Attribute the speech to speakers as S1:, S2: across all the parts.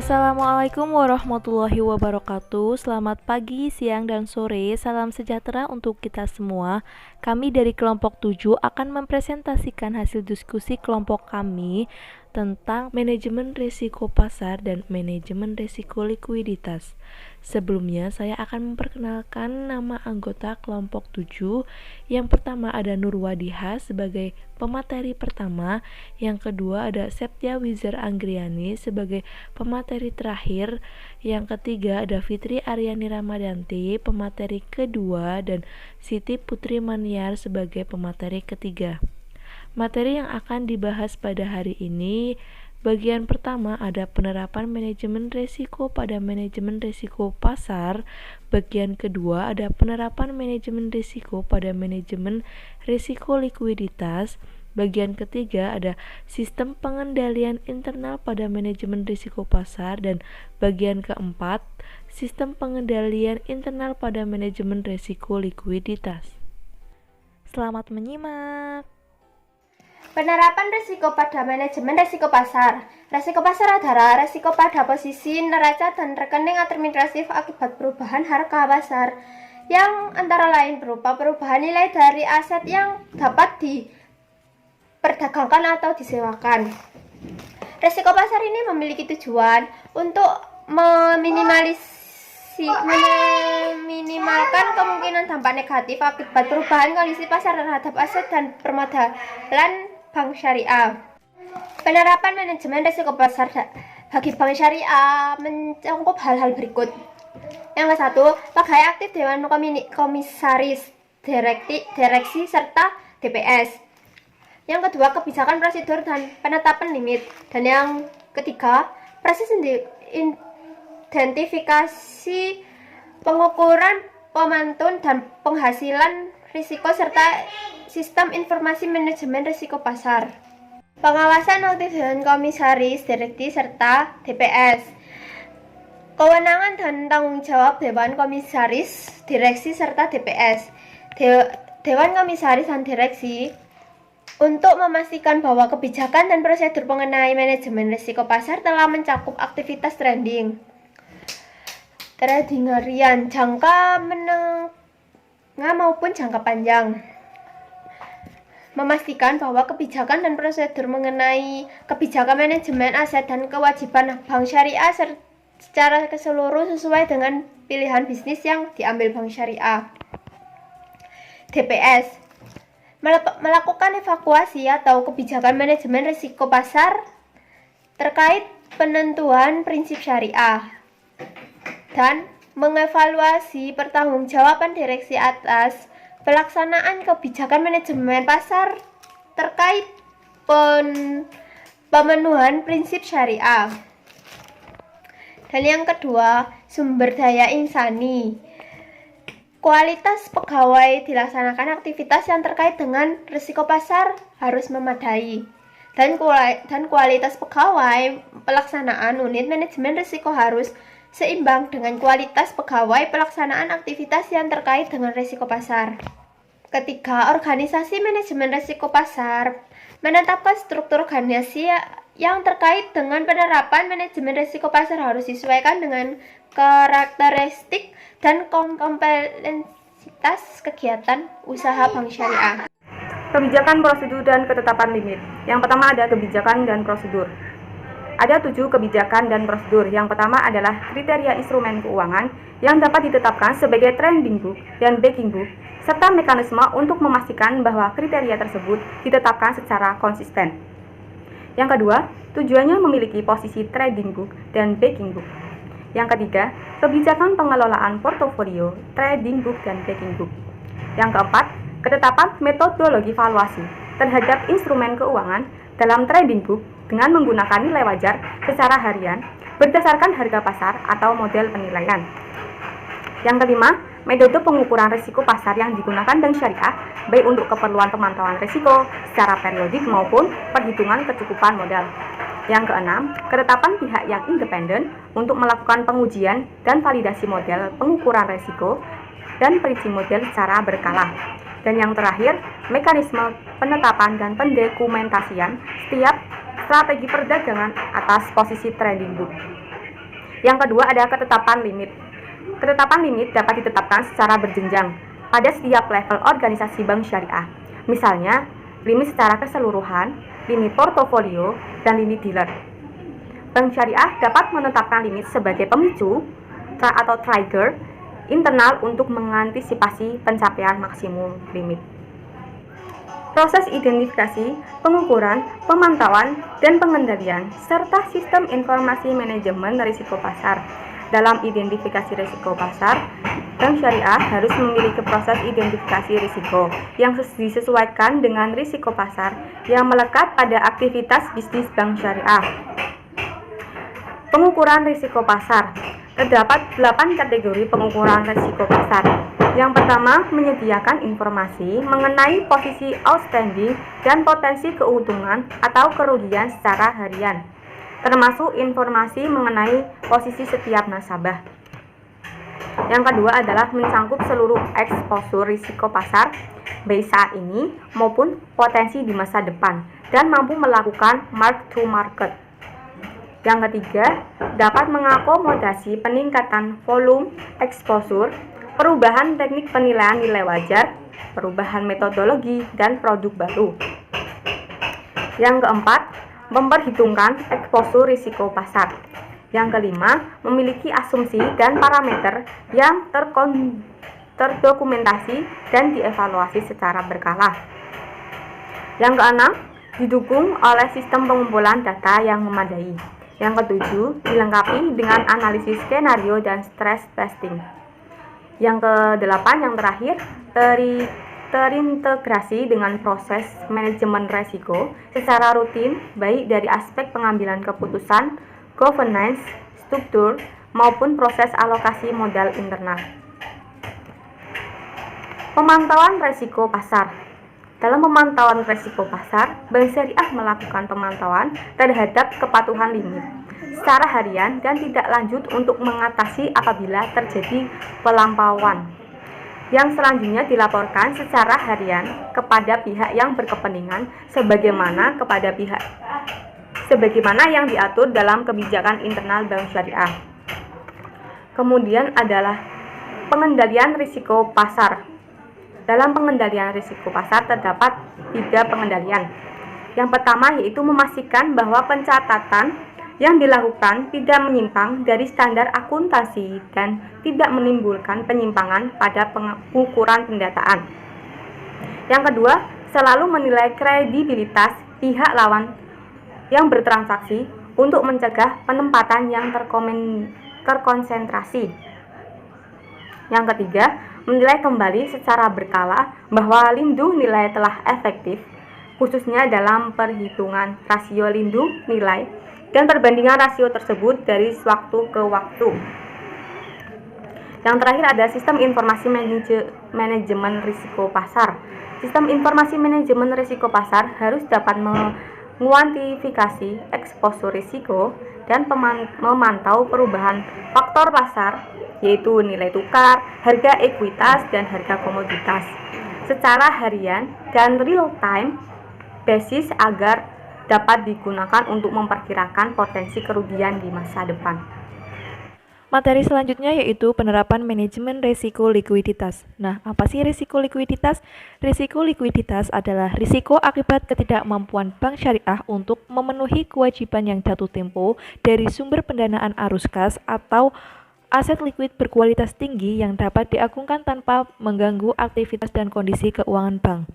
S1: Assalamualaikum warahmatullahi wabarakatuh. Selamat pagi, siang, dan sore. Salam sejahtera untuk kita semua. Kami dari kelompok 7 akan mempresentasikan hasil diskusi kelompok kami tentang manajemen risiko pasar dan manajemen risiko likuiditas. Sebelumnya, saya akan memperkenalkan nama anggota kelompok 7. Yang pertama ada Nurwadiha sebagai pemateri pertama, yang kedua ada Septia Wizar Anggriani sebagai pemateri terakhir, yang ketiga ada Fitri Aryani Ramadanti pemateri kedua, dan Siti Putri Maniar sebagai pemateri ketiga. Materi yang akan dibahas pada hari ini, bagian pertama ada penerapan manajemen risiko pada manajemen risiko pasar. Bagian kedua ada penerapan manajemen risiko pada manajemen risiko likuiditas. Bagian ketiga ada sistem pengendalian internal pada manajemen risiko pasar. Dan bagian keempat, sistem pengendalian internal pada manajemen risiko likuiditas. Selamat menyimak.
S2: Penerapan risiko pada manajemen risiko pasar. Risiko pasar adalah risiko pada posisi neraca dan rekening administratif akibat perubahan harga pasar, yang antara lain berupa perubahan nilai dari aset yang dapat diperdagangkan atau disewakan. Risiko pasar ini memiliki tujuan untuk meminimalkan kemungkinan dampak negatif akibat perubahan kondisi pasar terhadap aset dan permodalan Bank Syariah. Penerapan manajemen risiko pasar bagi Bank Syariah mencakup hal-hal berikut. Yang ke satu, pegawai aktif Dewan Komisaris, Direksi, serta DPS. Yang kedua, kebijakan prosedur dan penetapan limit. Dan yang ketiga, proses identifikasi, pengukuran, pemantun, dan penghasilan risiko serta sistem informasi manajemen risiko pasar. Pengawasan aktif Dewan Komisaris, Direksi, serta DPS. Kewenangan dan tanggung jawab Dewan Komisaris, Direksi, serta DPS. Dewan Komisaris dan Direksi untuk memastikan bahwa kebijakan dan prosedur mengenai manajemen risiko pasar telah mencakup aktivitas trading harian, jangka menengah maupun jangka panjang. Memastikan bahwa kebijakan dan prosedur mengenai kebijakan manajemen aset dan kewajiban Bank Syariah secara keseluruhan sesuai dengan pilihan bisnis yang diambil Bank Syariah. DPS melakukan evaluasi atau kebijakan manajemen risiko pasar terkait penentuan prinsip syariah dan mengevaluasi pertanggungjawaban direksi atas pelaksanaan kebijakan manajemen pasar terkait pemenuhan prinsip syariah. Dan yang kedua, sumber daya insani. Kualitas pegawai dilaksanakan aktivitas yang terkait dengan risiko pasar harus memadai. Dan kualitas pegawai pelaksanaan unit manajemen risiko harus seimbang dengan kualitas pegawai pelaksanaan aktivitas yang terkait dengan risiko pasar. Ketiga, organisasi manajemen risiko pasar menetapkan struktur organisasi yang terkait dengan penerapan manajemen risiko pasar harus disesuaikan dengan karakteristik dan kompleksitas kegiatan usaha Bank Syariah.
S3: Kebijakan, prosedur, dan ketetapan limit. Yang pertama ada kebijakan dan prosedur. Ada 7 kebijakan dan prosedur. Yang pertama adalah kriteria instrumen keuangan yang dapat ditetapkan sebagai trading book dan backing book, serta mekanisme untuk memastikan bahwa kriteria tersebut ditetapkan secara konsisten. Yang kedua, tujuannya memiliki posisi trading book dan backing book. Yang ketiga, kebijakan pengelolaan portofolio, trading book dan backing book. Yang keempat, ketetapan metodologi valuasi terhadap instrumen keuangan dalam trading book dengan menggunakan nilai wajar secara harian berdasarkan harga pasar atau model penilaian. Yang kelima, metode pengukuran risiko pasar yang digunakan Bank Syariah baik untuk keperluan pemantauan risiko secara periodik maupun perhitungan kecukupan modal. Yang keenam, ketetapan pihak yang independen untuk melakukan pengujian dan validasi model pengukuran risiko dan perincian model secara berkala. Dan yang terakhir, mekanisme penetapan dan pendokumentasian setiap strategi perdagangan atas posisi trading book. Yang kedua ada ketetapan limit. Ketetapan limit dapat ditetapkan secara berjenjang pada setiap level organisasi bank syariah. Misalnya, limit secara keseluruhan, limit portofolio, dan limit dealer. Bank syariah dapat menetapkan limit sebagai pemicu atau trigger internal untuk mengantisipasi pencapaian maksimum limit. Proses identifikasi, pengukuran, pemantauan, dan pengendalian, serta sistem informasi manajemen risiko pasar. Dalam identifikasi risiko pasar, bank syariah harus memiliki proses identifikasi risiko yang disesuaikan dengan risiko pasar yang melekat pada aktivitas bisnis bank syariah. Pengukuran risiko pasar. Terdapat 8 kategori pengukuran risiko pasar. Yang pertama, menyediakan informasi mengenai posisi outstanding dan potensi keuntungan atau kerugian secara harian, termasuk informasi mengenai posisi setiap nasabah. Yang kedua adalah mencangkup seluruh eksposur risiko pasar, baik saat ini maupun potensi di masa depan, dan mampu melakukan mark to market. Yang ketiga, dapat mengakomodasi peningkatan volume eksposur, perubahan teknik penilaian nilai wajar, perubahan metodologi, dan produk baru. Yang keempat, memperhitungkan eksposur risiko pasar. Yang kelima, memiliki asumsi dan parameter yang terdokumentasi dan dievaluasi secara berkala. Yang keenam, didukung oleh sistem pengumpulan data yang memadai. Yang ketujuh, dilengkapi dengan analisis skenario dan stress testing. Yang kedelapan, yang terakhir, terintegrasi dengan proses manajemen risiko secara rutin, baik dari aspek pengambilan keputusan, governance, struktur, maupun proses alokasi modal internal. Pemantauan risiko pasar. Dalam pemantauan risiko pasar, Bank Syariah melakukan pemantauan terhadap kepatuhan limit secara harian dan tidak lanjut untuk mengatasi apabila terjadi pelampauan, yang selanjutnya dilaporkan secara harian kepada pihak yang berkepentingan sebagaimana yang diatur dalam kebijakan internal Bank Syariah. Kemudian adalah pengendalian risiko pasar. Dalam pengendalian risiko pasar terdapat 3 pengendalian. Yang pertama yaitu memastikan bahwa pencatatan yang dilakukan tidak menyimpang dari standar akuntansi dan tidak menimbulkan penyimpangan pada pengukuran pendataan. Yang kedua, selalu menilai kredibilitas pihak lawan yang bertransaksi untuk mencegah penempatan yang terkonsentrasi. Yang ketiga, menilai kembali secara berkala bahwa lindung nilai telah efektif, khususnya dalam perhitungan rasio lindung nilai dan perbandingan rasio tersebut dari waktu ke waktu. Yang terakhir ada sistem informasi manajemen risiko pasar. Sistem informasi manajemen risiko pasar harus dapat menguantifikasi eksposur risiko dan memantau perubahan faktor pasar, yaitu nilai tukar, harga ekuitas, dan harga komoditas secara harian dan real time basis agar dapat digunakan untuk memperkirakan potensi kerugian di masa depan.
S1: Materi selanjutnya yaitu penerapan manajemen risiko likuiditas. Nah, apa sih risiko likuiditas? Risiko likuiditas adalah risiko akibat ketidakmampuan bank syariah untuk memenuhi kewajiban yang jatuh tempo dari sumber pendanaan arus kas atau aset likuid berkualitas tinggi yang dapat diagungkan tanpa mengganggu aktivitas dan kondisi keuangan bank.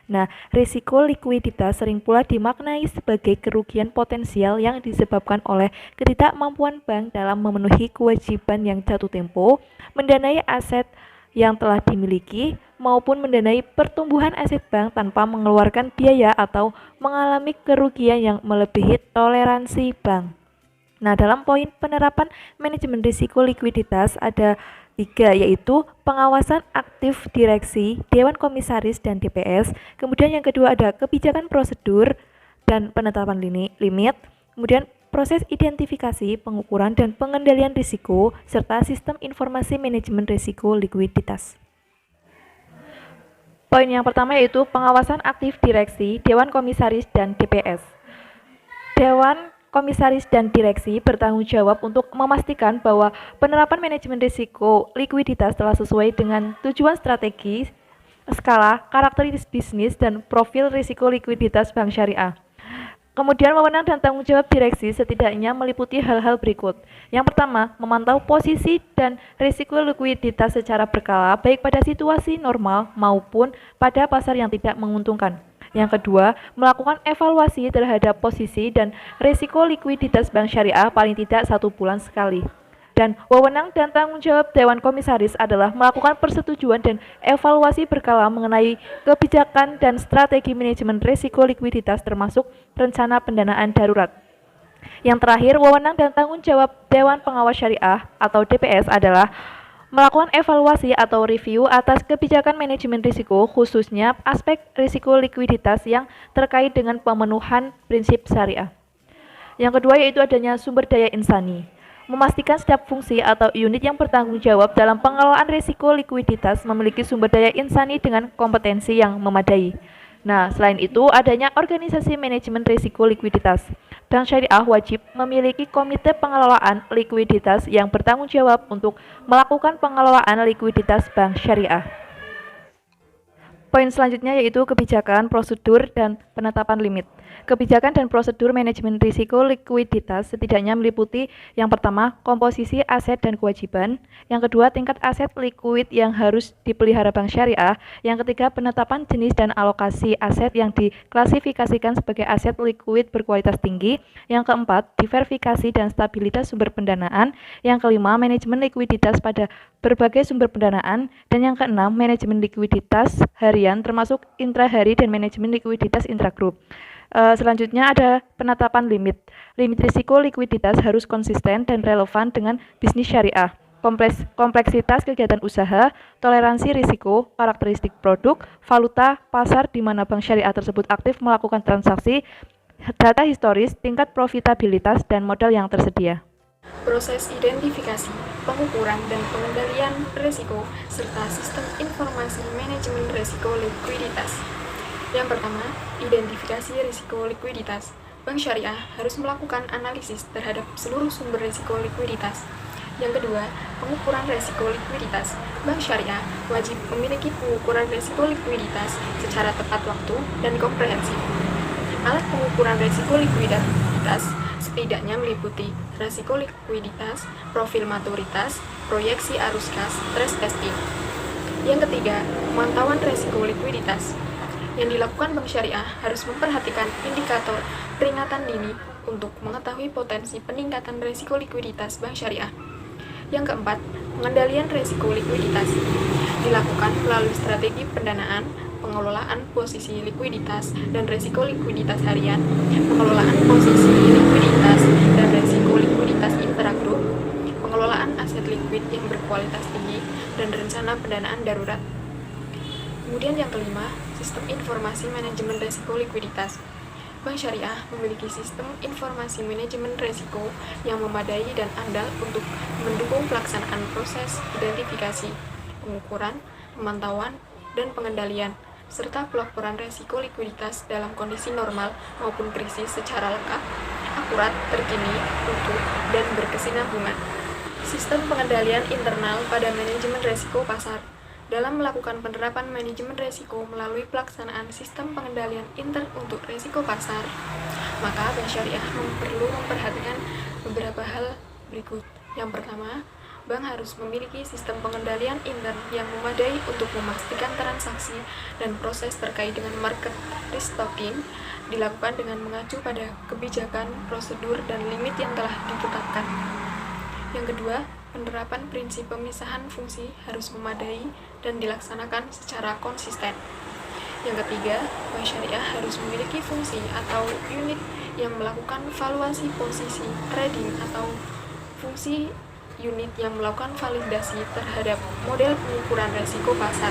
S1: Nah, risiko likuiditas sering pula dimaknai sebagai kerugian potensial yang disebabkan oleh ketidakmampuan bank dalam memenuhi kewajiban yang jatuh tempo, mendanai aset yang telah dimiliki, maupun mendanai pertumbuhan aset bank tanpa mengeluarkan biaya atau mengalami kerugian yang melebihi toleransi bank. Nah, dalam poin penerapan manajemen risiko likuiditas ada 3, yaitu pengawasan aktif direksi, Dewan Komisaris, dan DPS. Kemudian yang kedua ada kebijakan prosedur dan penetapan limit. Kemudian proses identifikasi, pengukuran, dan pengendalian risiko, serta sistem informasi manajemen risiko likuiditas. Poin yang pertama yaitu pengawasan aktif direksi, Dewan Komisaris, dan DPS. Dewan komisaris dan direksi bertanggung jawab untuk memastikan bahwa penerapan manajemen risiko likuiditas telah sesuai dengan tujuan strategi, skala, karakteristik bisnis, dan profil risiko likuiditas bank syariah. Kemudian wewenang dan tanggung jawab direksi setidaknya meliputi hal-hal berikut. Yang pertama, memantau posisi dan risiko likuiditas secara berkala baik pada situasi normal maupun pada pasar yang tidak menguntungkan. Yang kedua, melakukan evaluasi terhadap posisi dan risiko likuiditas bank syariah paling tidak 1 bulan sekali. Dan wewenang dan tanggung jawab Dewan Komisaris adalah melakukan persetujuan dan evaluasi berkala mengenai kebijakan dan strategi manajemen risiko likuiditas termasuk rencana pendanaan darurat. Yang terakhir, wewenang dan tanggung jawab Dewan Pengawas Syariah atau DPS adalah melakukan evaluasi atau review atas kebijakan manajemen risiko, khususnya aspek risiko likuiditas yang terkait dengan pemenuhan prinsip syariah. Yang kedua yaitu adanya sumber daya insani. Memastikan setiap fungsi atau unit yang bertanggung jawab dalam pengelolaan risiko likuiditas memiliki sumber daya insani dengan kompetensi yang memadai. Nah, selain itu adanya organisasi manajemen risiko likuiditas. Bank Syariah wajib memiliki komite pengelolaan likuiditas yang bertanggung jawab untuk melakukan pengelolaan likuiditas bank syariah. Poin selanjutnya yaitu kebijakan, prosedur, dan penetapan limit. Kebijakan dan prosedur manajemen risiko likuiditas setidaknya meliputi yang pertama, komposisi aset dan kewajiban, yang kedua, tingkat aset likuid yang harus dipelihara bank syariah, yang ketiga, penetapan jenis dan alokasi aset yang diklasifikasikan sebagai aset likuid berkualitas tinggi, yang keempat, diverifikasi dan stabilitas sumber pendanaan, yang kelima, manajemen likuiditas pada berbagai sumber pendanaan, dan yang keenam, manajemen likuiditas harian termasuk intrahari dan manajemen likuiditas intragrup. Selanjutnya ada penetapan limit. Limit risiko likuiditas harus konsisten dan relevan dengan bisnis syariah. Kompleksitas kegiatan usaha, toleransi risiko, karakteristik produk, valuta, pasar di mana bank syariah tersebut aktif melakukan transaksi, data historis, tingkat profitabilitas, dan modal yang tersedia.
S4: Proses identifikasi, pengukuran, dan pengendalian risiko, serta sistem informasi manajemen risiko likuiditas. Yang pertama, identifikasi risiko likuiditas. Bank syariah harus melakukan analisis terhadap seluruh sumber risiko likuiditas. Yang kedua, pengukuran risiko likuiditas. Bank syariah wajib memiliki pengukuran risiko likuiditas secara tepat waktu dan komprehensif. Alat pengukuran risiko likuiditas setidaknya meliputi risiko likuiditas, profil maturitas, proyeksi arus kas, stress testing. Yang ketiga, pemantauan risiko likuiditas. Yang dilakukan bank syariah harus memperhatikan indikator peringatan dini untuk mengetahui potensi peningkatan risiko likuiditas bank syariah. Yang keempat, pengendalian risiko likuiditas dilakukan melalui strategi pendanaan, pengelolaan posisi likuiditas dan risiko likuiditas harian, pengelolaan posisi likuiditas dan risiko likuiditas intragrup, pengelolaan aset likuid yang berkualitas tinggi, dan rencana pendanaan darurat. Kemudian yang kelima, sistem informasi manajemen risiko likuiditas. Bank syariah memiliki sistem informasi manajemen risiko yang memadai dan andal untuk mendukung pelaksanaan proses identifikasi, pengukuran, pemantauan, dan pengendalian, serta pelaporan risiko likuiditas dalam kondisi normal maupun krisis secara lengkap, akurat, terkini, utuh, dan berkesinambungan. Sistem pengendalian internal pada manajemen risiko pasar. Dalam melakukan penerapan manajemen risiko melalui pelaksanaan sistem pengendalian intern untuk risiko pasar, maka bank syariah perlu memperhatikan beberapa hal berikut. Yang pertama, bank harus memiliki sistem pengendalian intern yang memadai untuk memastikan transaksi dan proses terkait dengan market restocking dilakukan dengan mengacu pada kebijakan, prosedur, dan limit yang telah ditetapkan. Yang kedua, penerapan prinsip pemisahan fungsi harus memadai dan dilaksanakan secara konsisten. Yang ketiga, bank syariah harus memiliki fungsi atau unit yang melakukan valuasi posisi trading atau fungsi unit yang melakukan validasi terhadap model pengukuran risiko pasar.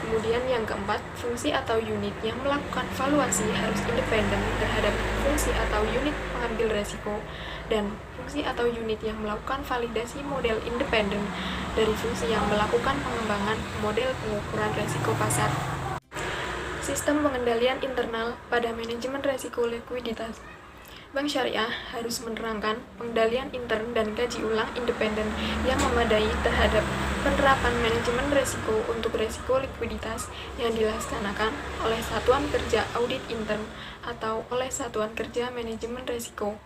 S4: Kemudian yang keempat, fungsi atau unit yang melakukan valuasi harus independen terhadap fungsi atau unit pengambil risiko, dan fungsi atau unit yang melakukan validasi model independen dari fungsi yang melakukan pengembangan model pengukuran risiko pasar. Sistem pengendalian internal pada manajemen risiko likuiditas. Bank Syariah harus menerangkan pengendalian intern dan kaji ulang independen yang memadai terhadap penerapan manajemen risiko untuk risiko likuiditas yang dilaksanakan oleh Satuan Kerja Audit Intern atau oleh Satuan Kerja Manajemen Risiko.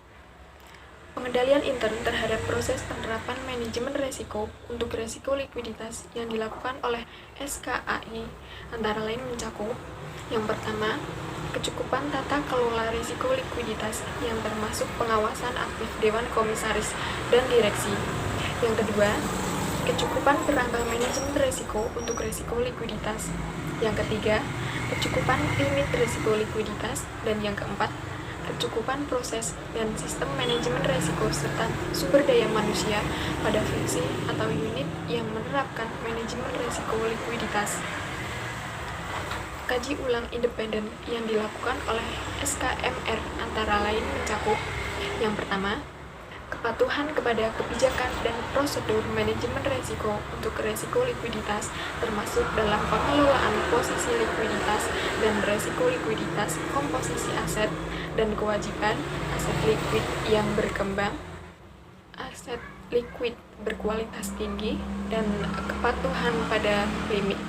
S4: Pengendalian intern terhadap proses penerapan manajemen risiko untuk risiko likuiditas yang dilakukan oleh SKAI antara lain mencakup: yang pertama, kecukupan tata kelola risiko likuiditas yang termasuk pengawasan aktif Dewan Komisaris dan Direksi. Yang kedua, kecukupan kerangka manajemen risiko untuk risiko likuiditas. Yang ketiga, kecukupan limit risiko likuiditas. Dan yang keempat, kecukupan proses dan sistem manajemen risiko serta sumber daya manusia pada fungsi atau unit yang menerapkan manajemen risiko likuiditas. Kaji ulang independen yang dilakukan oleh SKMR antara lain mencakup: yang pertama, kepatuhan kepada kebijakan dan prosedur manajemen risiko untuk risiko likuiditas termasuk dalam pengelolaan posisi likuiditas dan risiko likuiditas, komposisi aset, dan kewajiban aset likuid yang berkembang, aset likuid berkualitas tinggi, dan kepatuhan pada limit.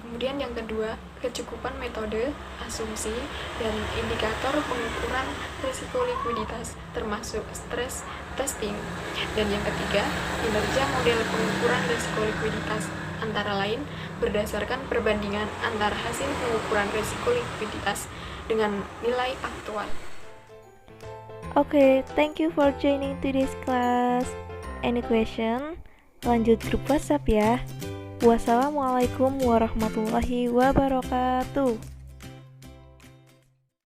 S4: Kemudian yang kedua, kecukupan metode, asumsi, dan indikator pengukuran risiko likuiditas termasuk stress testing. Dan yang ketiga, kinerja model pengukuran risiko likuiditas antara lain berdasarkan perbandingan antara hasil pengukuran risiko likuiditas dengan nilai aktual.
S1: Okay, thank you for joining today's class. Any question? Lanjut grup WhatsApp ya. Wassalamualaikum warahmatullahi wabarakatuh.